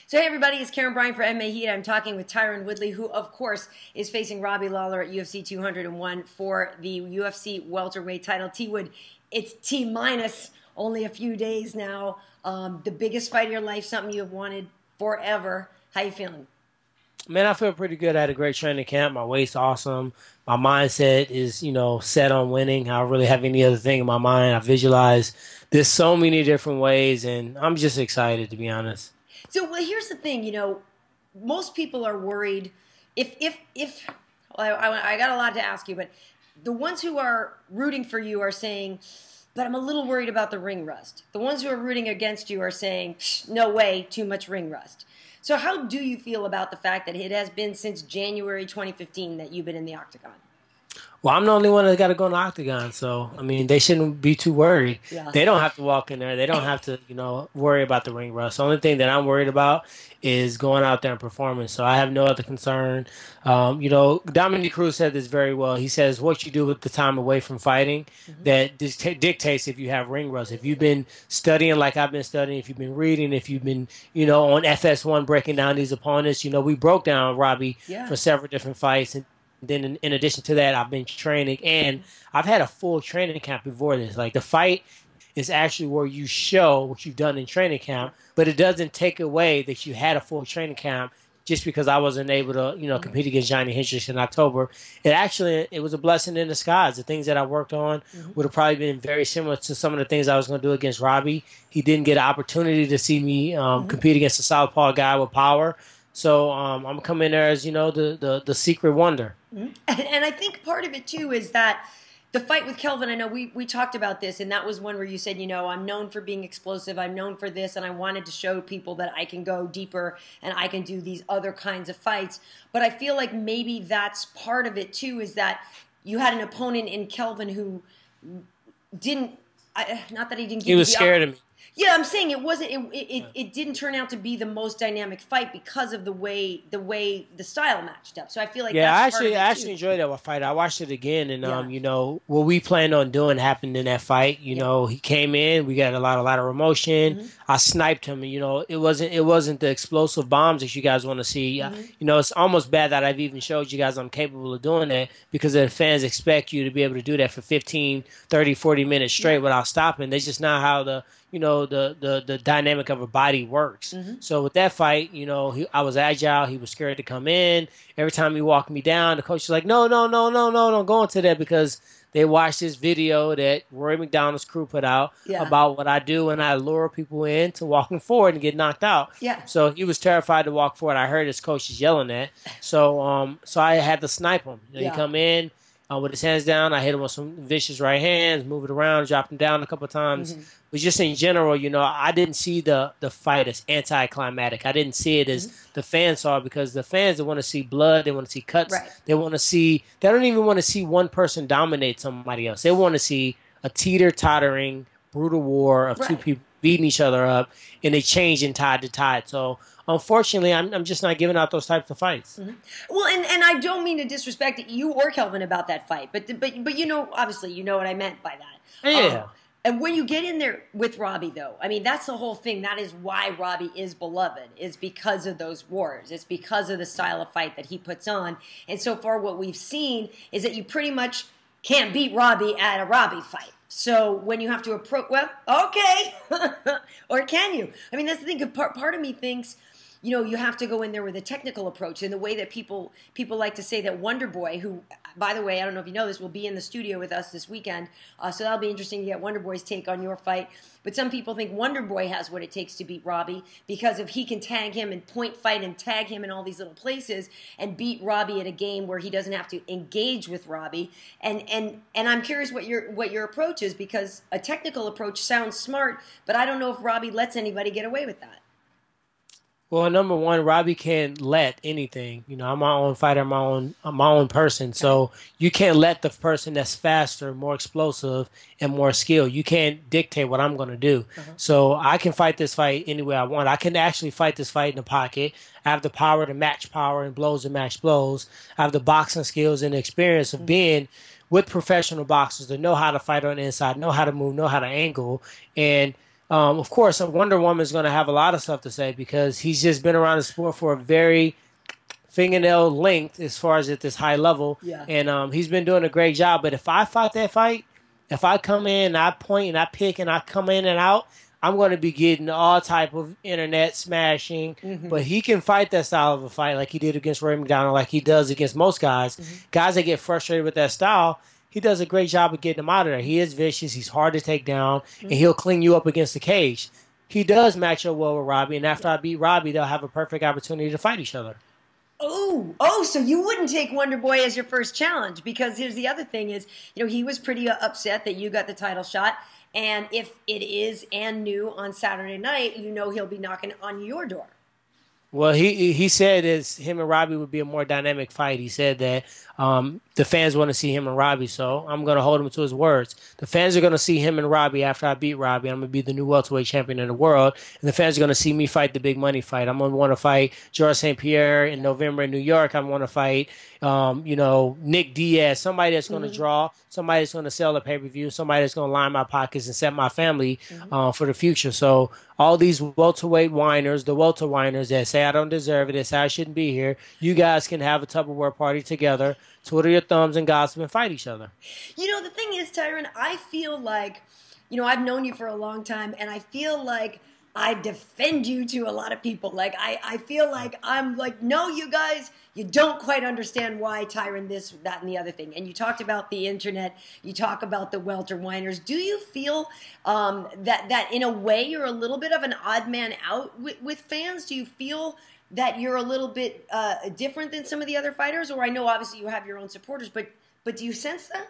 So hey everybody, it's Karyn Bryant for MMA H.E.A.T. I'm talking with Tyron Woodley, who of course is facing Robbie Lawler at UFC 201 for the UFC welterweight title. T-Wood, it's T-minus only a few days now. The biggest fight of your life, something you have wanted forever. How you feeling? Man, I feel pretty good. I had a great training camp. My weight's awesome. My mindset is, set on winning. I don't really have any other thing in my mind. I visualize this so many different ways, and I'm just excited, to be honest. So well, here's the thing, most people are worried I got a lot to ask you, but the ones who are rooting for you are saying, but I'm a little worried about the ring rust. The ones who are rooting against you are saying, no way, too much ring rust. So how do you feel about the fact that it has been since January 2015 that you've been in the octagon? Well, I'm the only one that got to go in the octagon, so, they shouldn't be too worried. Yeah. They don't have to walk in there. They don't have to, worry about the ring rust. The only thing that I'm worried about is going out there and performing, so I have no other concern. Dominic Cruz said this very well. He says what you do with the time away from fighting, that dictates if you have ring rust. If you've been studying like I've been studying, if you've been reading, if you've been, on FS1 breaking down these opponents, we broke down Robbie for several different fights, and then in addition to that, I've been training, and I've had a full training camp before this. Like, the fight is actually where you show what you've done in training camp, but it doesn't take away that you had a full training camp just because I wasn't able to, compete against Johnny Hendricks in October. It was a blessing in disguise. The things that I worked on would have probably been very similar to some of the things I was going to do against Robbie. He didn't get an opportunity to see me compete against a southpaw guy with power. So I'm coming in there as, the secret wonder. And I think part of it, too, is that the fight with Kelvin, I know we talked about this, and that was one where you said, I'm known for being explosive, I'm known for this, and I wanted to show people that I can go deeper and I can do these other kinds of fights. But I feel like maybe that's part of it, too, is that you had an opponent in Kelvin who didn't, not that he didn't give you the... He was scared of me. Yeah, I'm saying it wasn't. It didn't turn out to be the most dynamic fight because of the way the style matched up. So I feel like that's I actually enjoyed that fight. I watched it again, and what we planned on doing happened in that fight. He came in, we got a lot of emotion. I sniped him, and it wasn't the explosive bombs that you guys want to see. It's almost bad that I've even showed you guys I'm capable of doing that, because the fans expect you to be able to do that for 15, 30, 40 minutes straight without stopping. That's just not how the dynamic of a body works. So with that fight, I was agile. He was scared to come in. Every time he walked me down, the coach was like, no, don't go into that, because they watched this video that Roy McDonald's crew put out about what I do, and I lure people in to walking forward and get knocked out. So he was terrified to walk forward. I heard his coaches yelling that. So I had to snipe him. He come in with his hands down. I hit him with some vicious right hands, move it around, drop him down a couple of times. But just in general, I didn't see the fight as anticlimactic. I didn't see it as the fans saw it, because the fans, they want to see blood, they want to see cuts, they don't even want to see one person dominate somebody else. They want to see a teeter-tottering, brutal war of two people beating each other up, and they change in tide to tide. So unfortunately, I'm just not giving out those types of fights. Well, and I don't mean to disrespect you or Kelvin about that fight, but obviously you know what I meant by that. Yeah. And when you get in there with Robbie, though, I mean, that's the whole thing. That is why Robbie is beloved, is because of those wars. It's because of the style of fight that he puts on. And so far what we've seen is that you pretty much can't beat Robbie at a Robbie fight. So when you have to approach, well, okay. Or can you? I mean, that's the thing. Part of me thinks, you have to go in there with a technical approach, in the way that people like to say that Wonderboy, who, by the way, I don't know if you know this, will be in the studio with us this weekend. So that'll be interesting to get Wonderboy's take on your fight. But some people think Wonderboy has what it takes to beat Robbie, because if he can tag him and point fight and tag him in all these little places and beat Robbie at a game where he doesn't have to engage with Robbie. And I'm curious what your approach is, because a technical approach sounds smart, but I don't know if Robbie lets anybody get away with that. Well, number one, Robbie can't let anything. I'm my own fighter, I'm my own person. So you can't let the person that's faster, more explosive, and more skilled. You can't dictate what I'm going to do. So I can fight this fight any way I want. I can actually fight this fight in the pocket. I have the power to match power and blows to match blows. I have the boxing skills and the experience of being with professional boxers that know how to fight on the inside, know how to move, know how to angle. And Of course, Wonder Woman is going to have a lot of stuff to say because he's just been around the sport for a very fingernail length as far as at this high level. Yeah. And he's been doing a great job. But if I fight that fight, if I come in and I point and I pick and I come in and out, I'm going to be getting all type of internet smashing. But he can fight that style of a fight like he did against Roy McDonald, like he does against most guys. Guys that get frustrated with that style, he does a great job of getting them out of there. He is vicious. He's hard to take down, and he'll clean you up against the cage. He does match up well with Robbie, and after I beat Robbie, they'll have a perfect opportunity to fight each other. Oh, so you wouldn't take Wonderboy as your first challenge, because here's the other thing is, he was pretty upset that you got the title shot, and if it is and new on Saturday night, he'll be knocking on your door. Well, he said him and Robbie would be a more dynamic fight. He said that the fans want to see him and Robbie, so I'm going to hold him to his words. The fans are going to see him and Robbie after I beat Robbie. I'm going to be the new welterweight champion in the world, and the fans are going to see me fight the big money fight. I'm going to want to fight George St-Pierre in November in New York. I want to fight, Nick Diaz, somebody that's going to draw, somebody that's going to sell a pay-per-view, somebody that's going to line my pockets and set my family for the future. So all these welterweight-whiners, the Welter-Whiners that say I don't deserve it, that say I shouldn't be here, you guys can have a Tupperware party together, twiddle your thumbs and gossip and fight each other. The thing is, Tyron, I feel like, I've known you for a long time, and I feel like I defend you to a lot of people. Like, I feel like I'm like, no, you guys, you don't quite understand why Tyron this, that, and the other thing. And you talked about the internet. You talk about the Welter-Whiners. Do you feel that in a way you're a little bit of an odd man out with fans? Do you feel that you're a little bit different than some of the other fighters? Or I know obviously you have your own supporters, but do you sense that?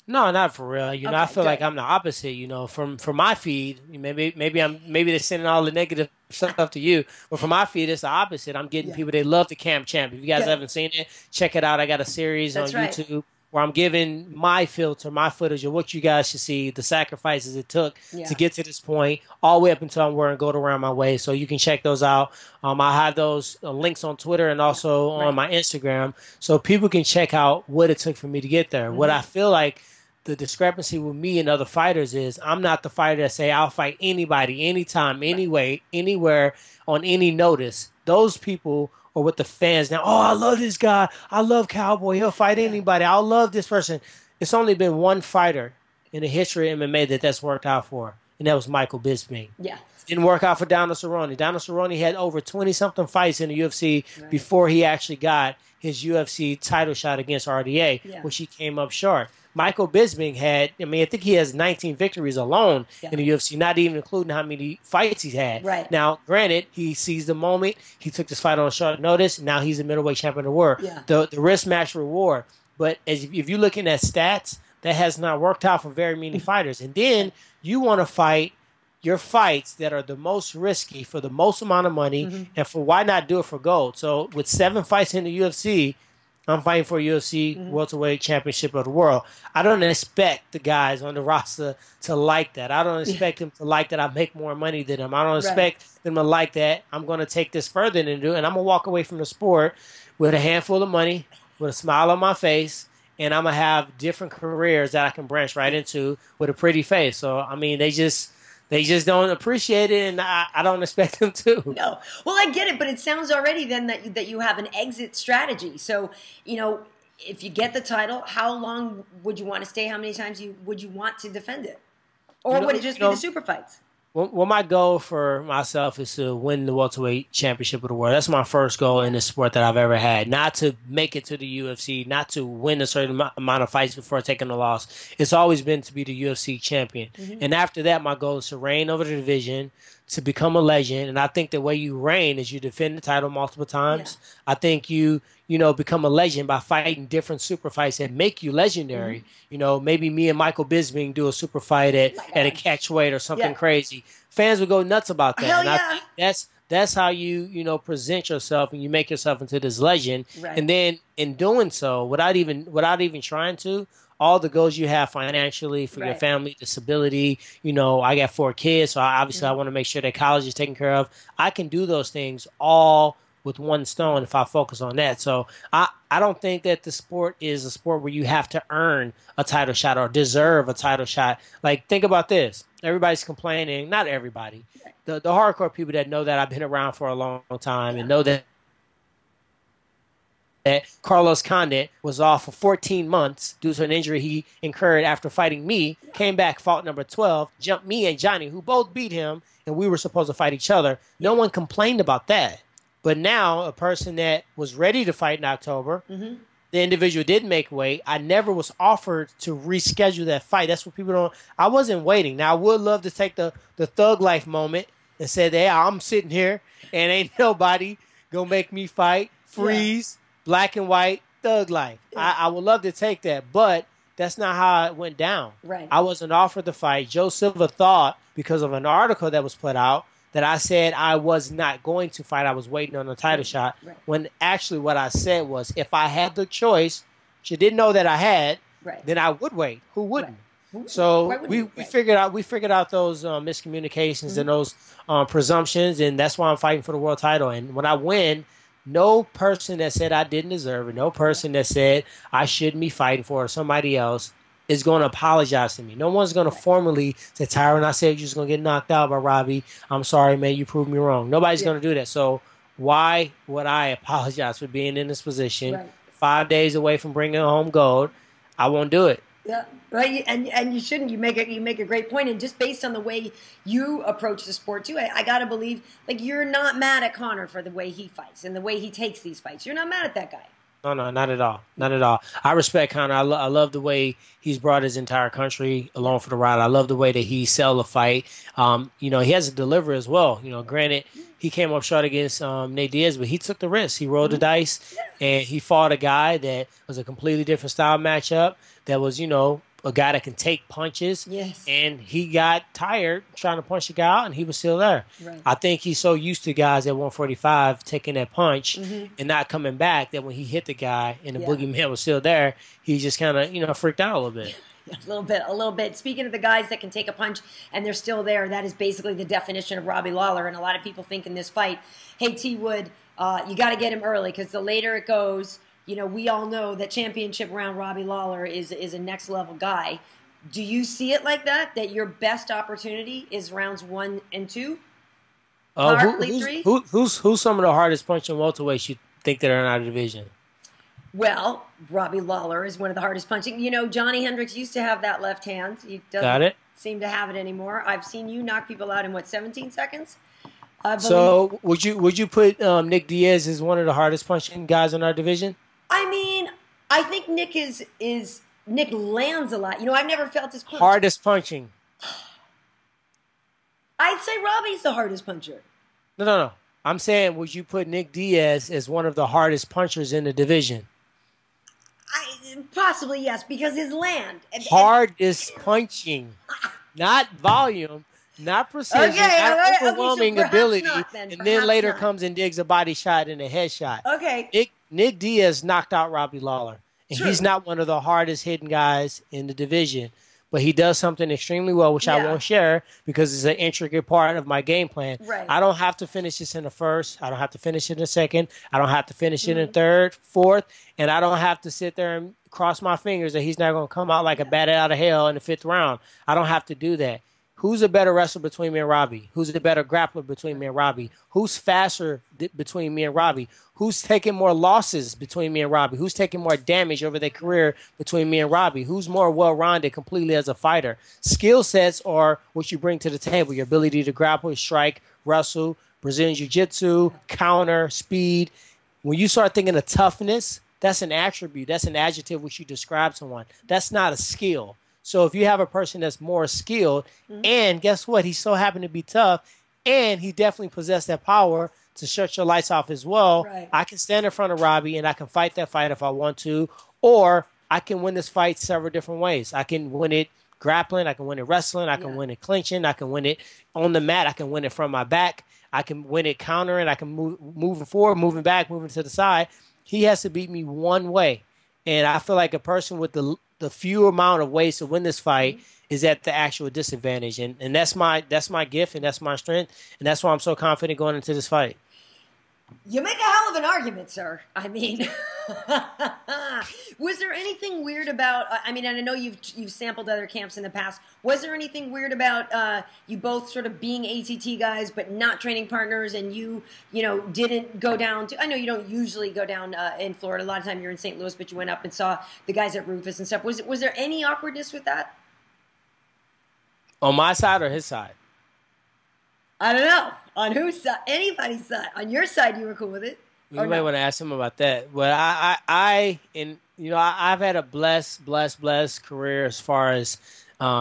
No, not for real. Okay, I feel like I'm the opposite. From my feed, maybe they're sending all the negative stuff to you, but from my feed, it's the opposite. I'm getting people. They love the Camp Champ. If you guys haven't seen it, check it out. I got a series on YouTube where I'm giving my filter, my footage of what you guys should see, the sacrifices it took to get to this point, all the way up until I'm wearing gold around my waist. So you can check those out. I have those links on Twitter and also on my Instagram, so people can check out what it took for me to get there. What I feel like the discrepancy with me and other fighters is I'm not the fighter that say I'll fight anybody, anytime, anyway, anywhere, on any notice. Those people are with the fans now. Oh, I love this guy. I love Cowboy. He'll fight anybody. I love this person. It's only been one fighter in the history of MMA that's worked out for, and that was Michael Bisping. Yeah. Didn't work out for Donald Cerrone. Donald Cerrone had over 20-something fights in the UFC before he actually got his UFC title shot against RDA, which he came up short. Michael Bisping had, I think he has 19 victories alone in the UFC, not even including how many fights he's had. Right. Now, granted, he seized the moment. He took this fight on short notice. Now he's a middleweight champion of the world. Yeah. The risk match reward. But if you're looking at stats, that has not worked out for very many fighters. And then you want to fight your fights that are the most risky for the most amount of money, and for why not do it for gold? So with 7 fights in the UFC, I'm fighting for a UFC welterweight championship of the world. I don't expect the guys on the roster to like that. I don't expect them to like that I make more money than them. I don't expect them to like that I'm going to take this further than do, and I'm going to walk away from the sport with a handful of money, with a smile on my face, and I'm going to have different careers that I can branch right into with a pretty face. So, they just don't appreciate it, and I don't expect them to. No. Well, I get it, but it sounds already then that you have an exit strategy. So, if you get the title, how long would you want to stay? How many times would you want to defend it? Or would it just be the super fights? Well, my goal for myself is to win the welterweight championship of the world. That's my first goal in this sport that I've ever had. Not to make it to the UFC, not to win a certain amount of fights before taking a loss. It's always been to be the UFC champion. And after that, my goal is to reign over the division, to become a legend. And I think the way you reign is you defend the title multiple times. I think you become a legend by fighting different super fights that make you legendary. Maybe me and Michael Bisping do a super fight at a catchweight or something crazy. Fans would go nuts about that. Hell I think that's how you present yourself, and you make yourself into this legend. Right. And then in doing so, without even trying to, all the goals you have financially for your family, disability, I got 4 kids, so obviously I want to make sure that college is taken care of. I can do those things all with one stone if I focus on that. So I don't think that the sport is a sport where you have to earn a title shot or deserve a title shot. Like, think about this. Everybody's complaining. Not everybody. The hardcore people that know that I've been around for a long time and know that Carlos Condit was off for 14 months due to an injury he incurred after fighting me, came back, fought number 12, jumped me and Johnny, who both beat him, and we were supposed to fight each other. No one complained about that. But now, a person that was ready to fight in October, the individual did make weight. I never was offered to reschedule that fight. That's what people don't. I wasn't waiting. Now, I would love to take the thug life moment and say, hey, I'm sitting here and ain't nobody going to make me fight, freeze. Black and white, thug life. Yeah. I would love to take that, but that's not how it went down. Right. I wasn't offered the fight. Joe Silva thought, because of an article that was put out, that I said I was not going to fight. I was waiting on a title shot. Right. When actually what I said was, if I had the choice, she didn't know that I had, then I would wait. Who wouldn't? Right. So we figured out those miscommunications and those presumptions, and that's why I'm fighting for the world title. And when I win, no person that said I didn't deserve it, no person that said I shouldn't be fighting for somebody else is going to apologize to me. No one's going to formally say, Tyron, I said you're just going to get knocked out by Robbie. I'm sorry, man. You proved me wrong. Nobody's going to do that. So why would I apologize for being in this position 5 days away from bringing home gold? I won't do it. Yeah, right. And you shouldn't. You make a great point. And just based on the way you approach the sport too, I gotta believe like you're not mad at Conor for the way he fights and the way he takes these fights. You're not mad at that guy. No, not at all. Not at all. I respect Conor. I love the way he's brought his entire country along for the ride. I love the way that he sell the fight. He has to deliver as well. Granted, he came up short against Nate Diaz, but he took the risk. He rolled the dice, and he fought a guy that was a completely different style matchup. That was, a guy that can take punches. Yes. And he got tired trying to punch the guy out, and he was still there. Right. I think he's so used to guys at 145 taking that punch and not coming back that when he hit the guy and the boogeyman was still there, he just kind of, freaked out a little bit. A little bit. Speaking of the guys that can take a punch and they're still there, that is basically the definition of Robbie Lawler. And a lot of people think in this fight, hey, T. Wood, you got to get him early because the later it goes, we all know that championship round Robbie Lawler is a next level guy. Do you see it like that? That your best opportunity is rounds 1 and 2? Who's some of the hardest punching welterweights you think that are in our division? Well, Robbie Lawler is one of the hardest punching. Johnny Hendricks used to have that left hand. He doesn't seem to have it anymore. I've seen you knock people out in 17 seconds? So would you put Nick Diaz as one of the hardest punching guys in our division? I mean, I think Nick Nick lands a lot. I've never felt his punch. Hardest punching. I'd say Robbie's the hardest puncher. No. I'm saying, would you put Nick Diaz as one of the hardest punchers in the division? Possibly, yes, because his land. Hardest punching. Not volume, not precision, not overwhelming ability. And then later comes and digs a body shot and a headshot. Okay. Nick Diaz knocked out Robbie Lawler. And he's not one of the hardest hitting guys in the division. But he does something extremely well, which I won't share because it's an intricate part of my game plan. Right. I don't have to finish this in the first. I don't have to finish it in the second. I don't have to finish it in the third, fourth. And I don't have to sit there and cross my fingers that he's not going to come out like a bat out of hell in the 5th round. I don't have to do that. Who's a better wrestler between me and Robbie? Who's a better grappler between me and Robbie? Who's faster between me and Robbie? Who's taking more losses between me and Robbie? Who's taking more damage over their career between me and Robbie? Who's more well-rounded completely as a fighter? Skill sets are what you bring to the table. Your ability to grapple, strike, wrestle, Brazilian jiu-jitsu, counter, speed. When you start thinking of toughness, that's an attribute. That's an adjective which you describe someone. That's not a skill. So if you have a person that's more skilled, and guess what? He so happened to be tough, and he definitely possessed that power to shut your lights off as well. Right. I can stand in front of Robbie, and I can fight that fight if I want to, or I can win this fight several different ways. I can win it grappling. I can win it wrestling. I can win it clinching. I can win it on the mat. I can win it from my back. I can win it countering. I can moving forward, moving back, moving to the side. He has to beat me one way. And I feel like a person with the few amount of ways to win this fight is at the actual disadvantage. And that's my gift and that's my strength. And that's why I'm so confident going into this fight. You make a hell of an argument, sir. I mean, was there anything weird about? I mean, and I know you've sampled other camps in the past. Was there anything weird about you both sort of being ATT guys, but not training partners, and you didn't go down to? I know you don't usually go down in Florida. A lot of time you're in St. Louis, but you went up and saw the guys at Roufus and stuff. Was there any awkwardness with that? On my side or his side? I don't know. On whose side? Anybody's side. On your side, you were cool with it. You might want to ask him about that. But I've had a blessed career as far as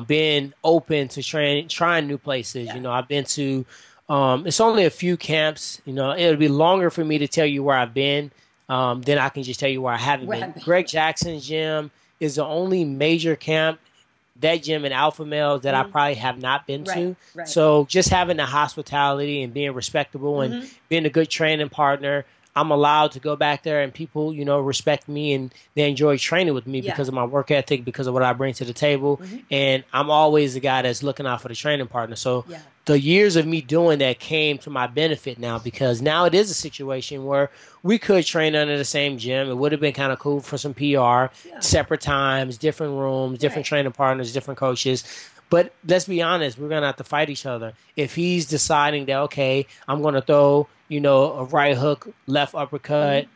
being open to trying new places. Yeah. I've been to. It's only a few camps. It'll be longer for me to tell you where I've been than I can just tell you where I haven't been. Greg Jackson's gym is the only major camp. That gym in Alpha Male that I probably have not been to. Right. So just having the hospitality and being respectable and being a good training partner, I'm allowed to go back there and people, respect me and they enjoy training with me because of my work ethic, because of what I bring to the table. And I'm always the guy that's looking out for the training partner. So the years of me doing that came to my benefit now, because now it is a situation where we could train under the same gym. It would have been kind of cool for some PR, separate times, different rooms, different training partners, different coaches. But let's be honest, we're going to have to fight each other. If he's deciding that, okay, I'm going to throw, a right hook, left uppercut,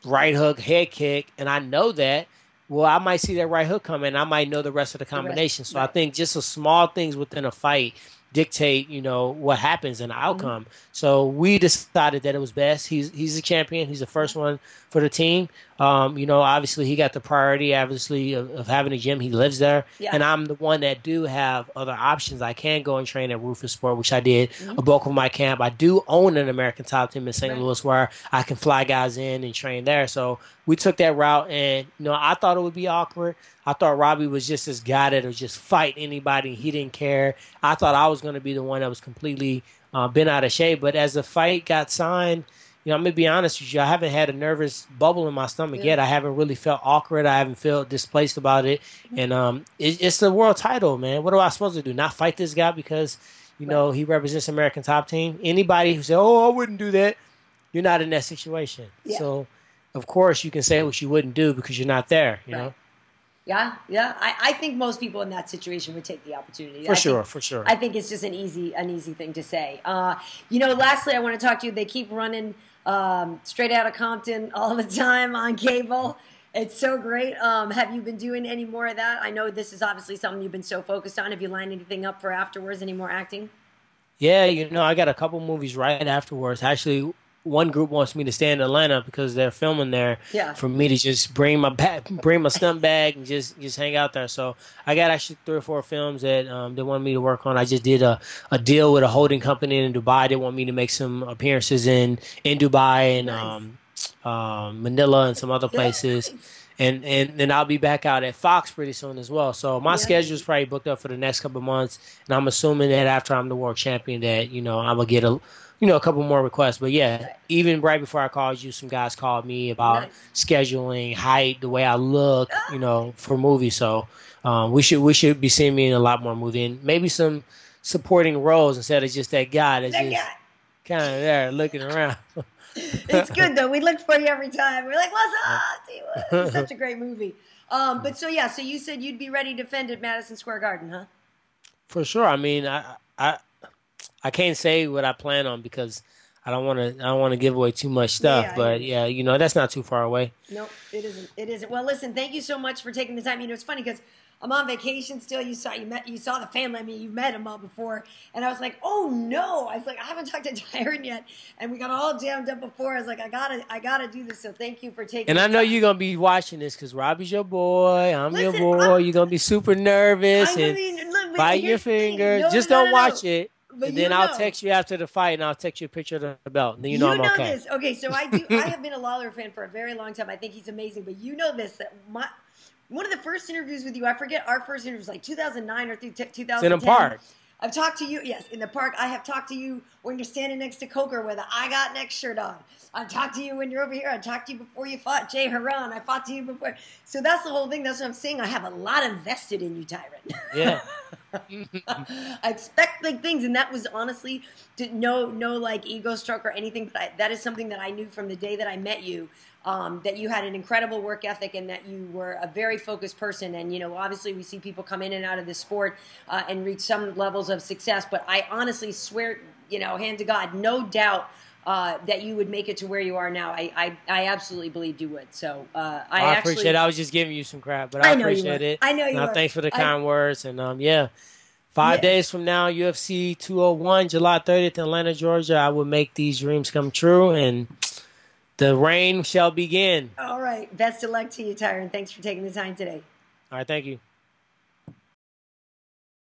right hook, head kick, and I know that, well, I might see that right hook coming, and I might know the rest of the combination. So I think just the small things within a fight dictate, what happens in the outcome. So we decided that it was best. He's a champion. He's the first one for the team. Obviously he got the priority, obviously, of having a gym. He lives there. Yeah. And I'm the one that do have other options. I can go and train at Roufus Sport, which I did a bulk of my camp. I do own an American Top Team in St. Louis where I can fly guys in and train there. So we took that route, and, I thought it would be awkward. I thought Robbie was just this guy that would just fight anybody. He didn't care. I thought I was going to be the one that was completely been out of shape. But as the fight got signed, I'm going to be honest with you, I haven't had a nervous bubble in my stomach yet. I haven't really felt awkward. I haven't felt displaced about it. And it's the world title, man. What am I supposed to do? Not fight this guy because, he represents American Top Team? Anybody who says, I wouldn't do that, you're not in that situation. Yeah. So, of course, you can say what you wouldn't do because you're not there, you know? Yeah. I think most people in that situation would take the opportunity. For sure. I think it's just an easy thing to say. Lastly, I want to talk to you. They keep running Straight Outta Compton all the time on cable. It's so great. Have you been doing any more of that? I know this is obviously something you've been so focused on. Have you lined anything up for afterwards? Any more acting? Yeah, I got a couple movies right afterwards. Actually, one group wants me to stay in Atlanta because they're filming there. Yeah. For me to just bring my stunt bag and just hang out there. So I got actually 3 or 4 films that they want me to work on. I just did a deal with a holding company in Dubai. They want me to make some appearances in Dubai and Manila and some other places. And then I'll be back out at Fox pretty soon as well. So my schedule is probably booked up for the next couple of months. And I'm assuming that after I'm the world champion that, I'm going to get a couple more requests. But even right before I called you, some guys called me about scheduling, height, the way I look, for movies. So we should be seeing me in a lot more movies, and maybe some supporting roles instead of just that guy that's just kind of there looking around. It's good though. We look for you every time. We're like, what's up? It's such a great movie. But so you said you'd be ready to defend at Madison Square Garden, huh? For sure. I mean, I can't say what I plan on because I don't want to give away too much stuff. But that's not too far away. No, it isn't. It isn't. Well, listen, thank you so much for taking the time. It's funny because I'm on vacation still. You saw the family. I mean, you met them all before, and I was like, oh no! I was like, I haven't talked to Tyron yet, and we got all jammed up before. I was like, I gotta do this. So thank you for taking. And I know you're gonna be watching this because Robbie's your boy. I'm your boy. You're gonna be super nervous bite your finger. Just don't watch it. But and then I'll text you after the fight, and I'll text you a picture of the belt. And then you know I'm okay. This. Okay, so I have been a Lawler fan for a very long time. I think he's amazing. But you know this, that one of the first interviews with you, I forget, our first interview was like 2009 or 2010. It's in a park. I've talked to you, yes, in the park. I have talked to you when you're standing next to Coker with a I Got Next shirt on. I've talked to you when you're over here. I talked to you before you fought Jay Haran. I fought to you before. So that's the whole thing. That's what I'm saying. I have a lot invested in you, Tyron. Yeah. I expect big things, and that was honestly no like ego stroke or anything. But that is something that I knew from the day that I met you. That you had an incredible work ethic and that you were a very focused person. And, obviously we see people come in and out of this sport and reach some levels of success. But I honestly swear, hand to God, no doubt that you would make it to where you are now. I absolutely believed you would. So I appreciate it. I was just giving you some crap, but I appreciate it. I know you were. Thanks for the kind words. And, 5 days from now, UFC 201, July 30th in Atlanta, Georgia, I will make these dreams come true. And the reign shall begin. All right. Best of luck to you, Tyron. Thanks for taking the time today. All right. Thank you.